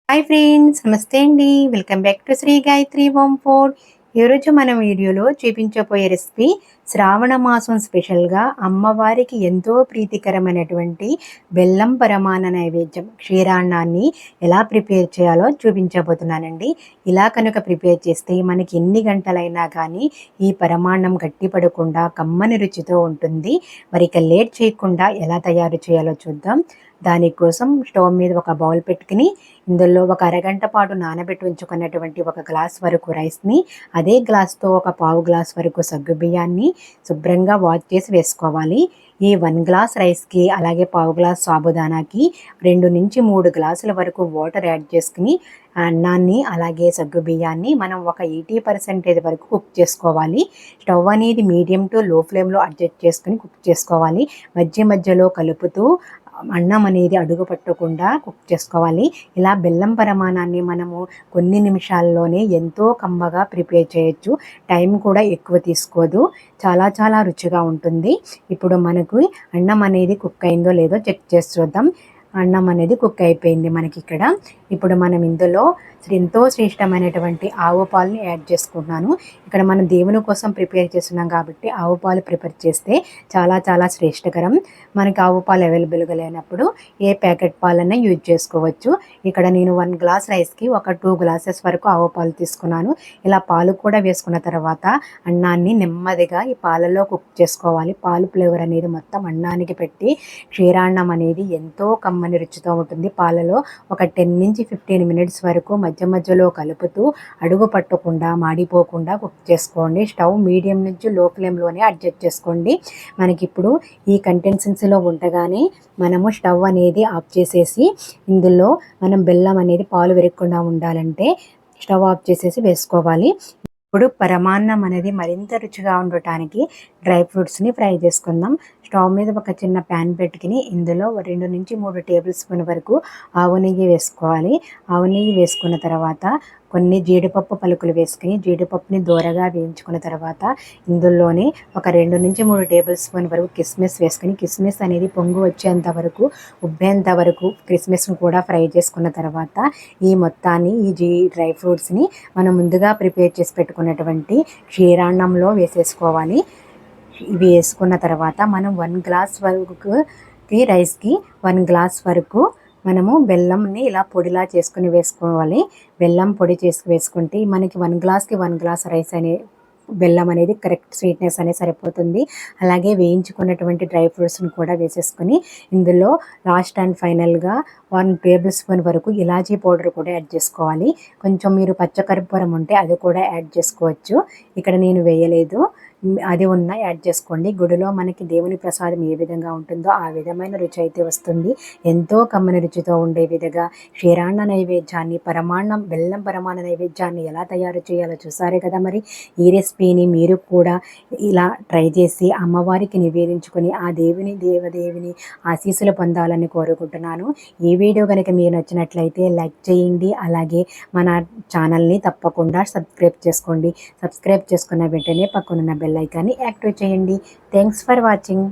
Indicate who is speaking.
Speaker 1: Hi friends, నమస్తే అండి. Welcome back to Sri Gayatri home food. ఈరోజు మనం వీడియోలో చూపించబోయే రెసిపీ శ్రావణ మాసం స్పెషల్గా అమ్మవారికి ఎంతో ప్రీతికరమైనటువంటి బెల్లం పరమాణ నైవేద్యం క్షీరాన్నాన్ని ఎలా ప్రిపేర్ చేయాలో చూపించబోతున్నానండి. ఇలా కనుక ప్రిపేర్ చేస్తే మనకి ఎన్ని గంటలైనా కానీ ఈ పరమాన్నం గట్టిపడకుండా కమ్మని రుచితో ఉంటుంది. మరి ఇక లేట్ చేయకుండా ఎలా తయారు చేయాలో చూద్దాం. దానికోసం స్టవ్ మీద ఒక బౌల్ పెట్టుకుని ఇందులో ఒక అరగంట పాటు నానబెట్టి ఉంచుకున్నటువంటి ఒక గ్లాస్ వరకు రైస్ని, అదే గ్లాస్తో ఒక పావు గ్లాస్ వరకు సగ్గుబియ్యాన్ని శుభ్రంగా వాష్ చేసి వేసుకోవాలి. ఈ 1 గ్లాస్ రైస్కి అలాగే పావు గ్లాస్ సాబుదానాకి 2 నుంచి 3 గ్లాసుల వరకు వాటర్ యాడ్ చేసుకుని అన్నాన్ని అలాగే సగ్గుబియ్యాన్ని మనం ఒక 80% వరకు కుక్ చేసుకోవాలి. స్టవ్ అనేది మీడియం టు లో ఫ్లేమ్లో అడ్జస్ట్ చేసుకుని కుక్ చేసుకోవాలి. మధ్య మధ్యలో కలుపుతూ అన్నం అనేది అడుగు పట్టకుండా కుక్ చేసుకోవాలి. ఇలా బెల్లం పరమాణాన్ని మనము కొన్ని నిమిషాల్లోనే ఎంతో కమ్మగా ప్రిపేర్ చేయొచ్చు. టైం కూడా ఎక్కువ తీసుకోదు. చాలా చాలా రుచిగా ఉంటుంది. ఇప్పుడు మనకు అన్నం అనేది కుక్ అయిందో లేదో చెక్ చేసి చూద్దాం. అన్నం అనేది కుక్ అయిపోయింది మనకి ఇక్కడ. ఇప్పుడు మనం ఇందులో ఎంతో శ్రేష్టమైనటువంటి ఆవు పాలని యాడ్ చేసుకుంటున్నాను. ఇక్కడ మనం దేవుని కోసం ప్రిపేర్ చేస్తున్నాం కాబట్టి ఆవు పాలు ప్రిపేర్ చేస్తే చాలా చాలా శ్రేష్టకరం. మనకి ఆవు పాలు అవైలబుల్గా లేనప్పుడు ఏ ప్యాకెట్ పాలన్నా యూజ్ చేసుకోవచ్చు. ఇక్కడ నేను 1 గ్లాస్ రైస్కి ఒక 2 గ్లాసెస్ వరకు ఆవు పాలు తీసుకున్నాను. ఇలా పాలు కూడా వేసుకున్న తర్వాత అన్నాన్ని నెమ్మదిగా ఈ పాలలో కుక్ చేసుకోవాలి. పాలు ఫ్లేవర్ అనేది మొత్తం అన్నానికి పెట్టి క్షీరాన్నం అనేది ఎంతో కమ్మని రుచితో ఉంటుంది. పాలలో ఒక 10 నుంచి 15 మినిట్స్ వరకు మధ్య మధ్యలో కలుపుతూ అడుగు పట్టకుండా మాడిపోకుండా కుక్ చేసుకోండి. స్టవ్ మీడియం నుంచి లో ఫ్లేమ్లోనే అడ్జస్ట్ చేసుకోండి. మనకిప్పుడు ఈ కన్సిస్టెన్సీలో ఉండగానే మనము స్టవ్ అనేది ఆఫ్ చేసేసి ఇందులో మనం బెల్లం అనేది పాలు విరగకుండా ఉండాలంటే స్టవ్ ఆఫ్ చేసేసి వేసుకోవాలి. ఇప్పుడు పరమాన్నం అనేది మరింత రుచిగా ఉండటానికి డ్రై ఫ్రూట్స్ని ఫ్రై చేసుకుందాం. స్టవ్ మీద ఒక చిన్న ప్యాన్ పెట్టుకుని ఇందులో 2 నుంచి 3 టేబుల్ స్పూన్ వరకు ఆవు నెయ్యి వేసుకోవాలి. ఆవు నెయ్యి వేసుకున్న తర్వాత కొన్ని జీడిపప్పు పలుకులు వేసుకుని జీడిపప్పుని దూరగా వేయించుకున్న తర్వాత ఇందులోనే ఒక 2 నుంచి 3 టేబుల్ స్పూన్ వరకు కిస్మిస్ వేసుకుని కిస్మిస్ అనేది పొంగు వచ్చేంత వరకు ఉబ్బేంత వరకు కిస్మిస్ని కూడా ఫ్రై చేసుకున్న తర్వాత ఈ మొత్తాన్ని డ్రై ఫ్రూట్స్ని మనం ముందుగా ప్రిపేర్ చేసి పెట్టుకున్నటువంటి క్షీరాన్నంలో వేసేసుకోవాలి. ఇవి వేసుకున్న తర్వాత మనం 1 గ్లాస్ వరకు రైస్కి 1 గ్లాస్ వరకు మనము బెల్లంని ఇలా పొడిలా చేసుకుని వేసుకోవాలి. బెల్లం పొడి చేసి వేసుకుంటే మనకి 1 గ్లాస్కి 1 గ్లాస్ రైస్ అనే బెల్లం అనేది కరెక్ట్ స్వీట్నెస్ అనేది సరిపోతుంది. అలాగే వేయించుకున్నటువంటి డ్రై ఫ్రూట్స్ని కూడా వేసేసుకొని ఇందులో లాస్ట్ అండ్ ఫైనల్గా 1 టేబుల్ స్పూన్ వరకు ఇలాచీ పౌడర్ కూడా యాడ్ చేసుకోవాలి. కొంచెం మీరు పచ్చకర్పూరం ఉంటే అది కూడా యాడ్ చేసుకోవచ్చు. ఇక్కడ నేను వేయలేదు, అది ఉన్న యాడ్ చేసుకోండి. గుడిలో మనకి దేవుని ప్రసాదం ఏ విధంగా ఉంటుందో ఆ విధమైన రుచి అయితే వస్తుంది. ఎంతో కమ్మని రుచితో ఉండే విధంగా క్షీరాన్న నైవేద్యాన్ని బెల్లం పరమాణ నైవేద్యాన్ని ఎలా తయారు చేయాలో చూసారే కదా. మరి ఈ రెసిపీని మీరు కూడా ఇలా ట్రై చేసి అమ్మవారికి నివేదించుకొని ఆ దేవదేవిని ఆశీస్సులు పొందాలని కోరుకుంటున్నాను. ఈ వీడియో కనుక మీకు నచ్చినట్లయితే లైక్ చేయండి. అలాగే మన ఛానల్ని తప్పకుండా సబ్స్క్రైబ్ చేసుకోండి. సబ్స్క్రైబ్ చేసుకున్న వెంటనే పక్కనున్న బెల్ ఐకాన్ని యాక్టివేట్ చేయండి. Thanks for watching.